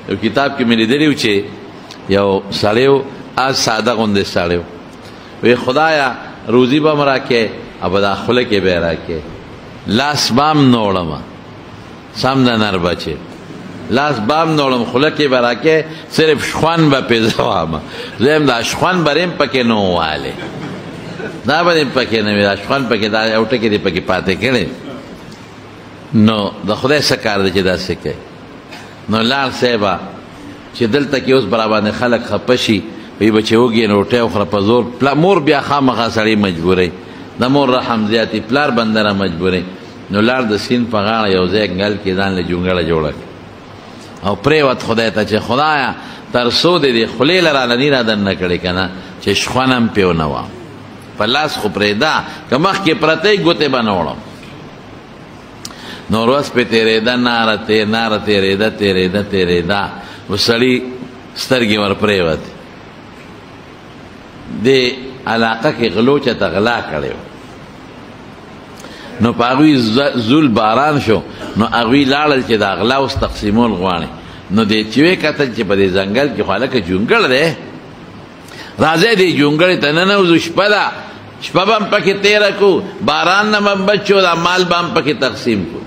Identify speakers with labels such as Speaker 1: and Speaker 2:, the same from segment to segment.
Speaker 1: یو کتاب کې مې لیدلی و چې یو سړی و از ساده غوندې سړی و وی خدایا روزي به م راکې او به دا خوله کې به یې راکې لاس به م نه وړمه سم د نر بچې لاس به م نه وړم خوله کې به راکې صرف شخوان به پې زوامه زه یم دا شخوان به ریم پکې نه ووالی دا به دې پکې نه وي دا شخوان پکې دا یو ټکې دې پکې پاتې کړی نو د خدای څه کار دی چې داسې کوي نو لاړ صاحبه چې دلته کې اوس برابانې خلک خفه شي وی به چې وږي روټۍ وخوره په زور مور بیا خامخا سړی مجبوروي د مور رحم زیاتي پلار بندره مجبوروي نو لاړ د سیند په غاړه یو ځای ګل کې ځان له جونګړه جوړه او پرېوت خدای ته چې خدایه تر څو دې دې خولې له راله نی را دننه کړې که نه چې شخوان هم پې ونه وام په لاس خو پرېږده که مخکې پرتی ګوتې به نه وړم نو ورځ پې تېرېده ناره تېرېده و سړي سترګې ور پرېوتې دې علاقه کې غلو چېته غلا کړی و نو په هغوی زول باران شو نو هغوی لاړل چې دا غلا اوس تقسیمول غواړي نو دې چې ویې کتل چې په دې ځنګل کې خو هلکه جونګړ دی راځئ دې جونګړې ته ننوځو شپه ده شپه به هم پکې تېره کړو باران نه به هم بچو دا مال به هم پکې تقسیم کړو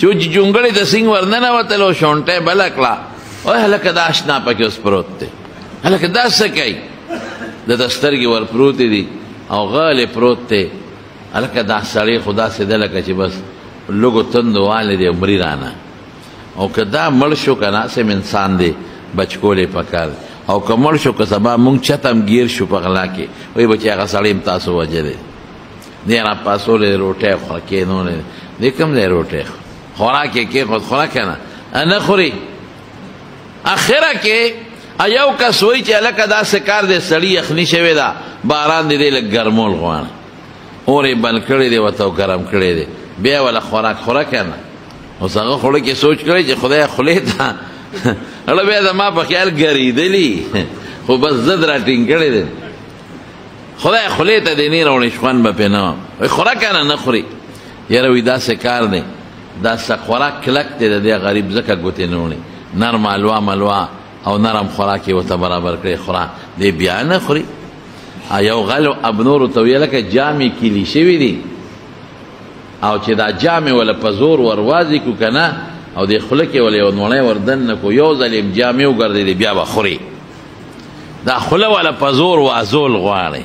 Speaker 1: چې جونګړې ته سینګ ور ننوتل او شونټۍ بله کړه اوی هلکه دا اشنا پکې اوس پروت دی هلکه دا څه کوي د ده سترګې ور پروتې دي او غلی پروت دی هلکه دا سړی خو داسې ده لکه چې بس لږو تندو والی دی مري رانه او که دا مړ شو که ناسم انسان دی بچ کولی پکار او که مړ شو که سبا مونږ چتم گیر شو په غلا کې وایي به چې هغه سړی هم تاسو وجلی دی را پاسولی روټۍ خوره کېنولی دی کوم دی روټۍ خوراک یې کېښود خوره که نه نه خوري اخره کې یو کس وایي چې هلکه داسې کار دی سړي یخني شوې ده باران دی دی لږ ګرمول غواړي اور یې بند کړی دی ورته او ګرم کړی دی بیا وله خوراک خوره که نه اوس هغه خوړه کې سوچ کړی چې خدای خولې ته اړه بیا زما په خیال ګرېدلي خو بس ضد را ټینګ کړی دی خدای خولې ته دې نه راوړې شخوان به پې نه وم وایي خوره که نه نه خوري یاره وایي داسې کار دی دا خوراک کلک دی د دې غریب ځکه ګوتې نه وړي نرم الوا او نرم خوراک یې ورته برابر کړی خوره دی بیا نه خوري یو غل ابنورو ته ویې لکه جامې کیلي شوي دي او چې دا جامې وله په زور وروازي کړو که نه او دې خوله کې وله یو نوړی ور دننه کړو یو ځل یې جامې وګرځېدې بیا به خوري دا خوله وله په زور وازول غواړي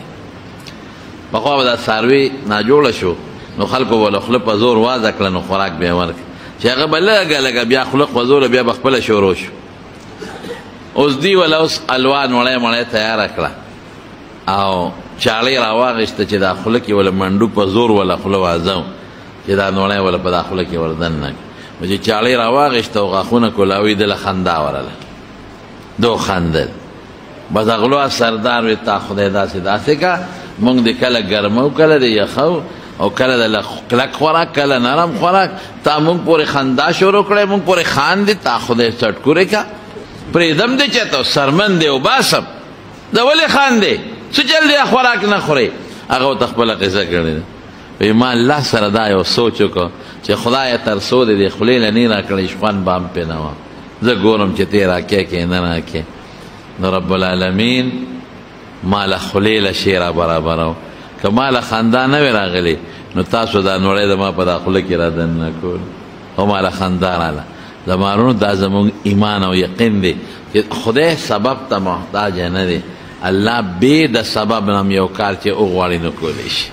Speaker 1: پخوا به دا څاروي ناجوړه شو نو خلکو وله خوله په زور وازه کړه نو خوراک به یې ورکړه چې هغه به لږه بیا خوله خوځوله بیا به خپله شروع شو اوس دوی وله اوس الوا نوړی مړی تیاره کړه او چاړی راواغېسته چې دا خوله کې وله منډو په زور وله خوله وازه چې دا نوړی وله په دا خوله کې ور دننه کړه چې چاړی راواغېسته او غاښونه کولاوي دله خندا ورله دو خندل بس غلو سردار وی تا خدای داسې که مونږ د کله ګرمو کله د یخو او کله د کلک خوراک کله نرم خوراک تا مونږ پورې خندا شروع کړی مونږ پورې خاندې تا خدای چټکورې که پرېږدم دې چې ته سرمن دی او باسم د ولې خاندې څه چل دی خوراک نه خورې هغه ورته خپله قصه کړې ده وایي ما الله سره دا یو سوچ وکړو چې خدایه تر څو دې د خولې له نه راکړی شخوان به هم پې نه وم زه ګورم چې ته یې راکې که نه راکې نو رب العالمین ما له خولې له شی را برابرو که ما له خندا نه وې راغلی نو تاسو دا نوړی د ما په دا خوله کې را دننه کول او ما له خندا راله زمارونو دا زمونږ ایمان او یقین دی چې خدای سبب ته محتاج نه دی الله بې د سبب نه هم یو کار چې وغواړي نو کولی شي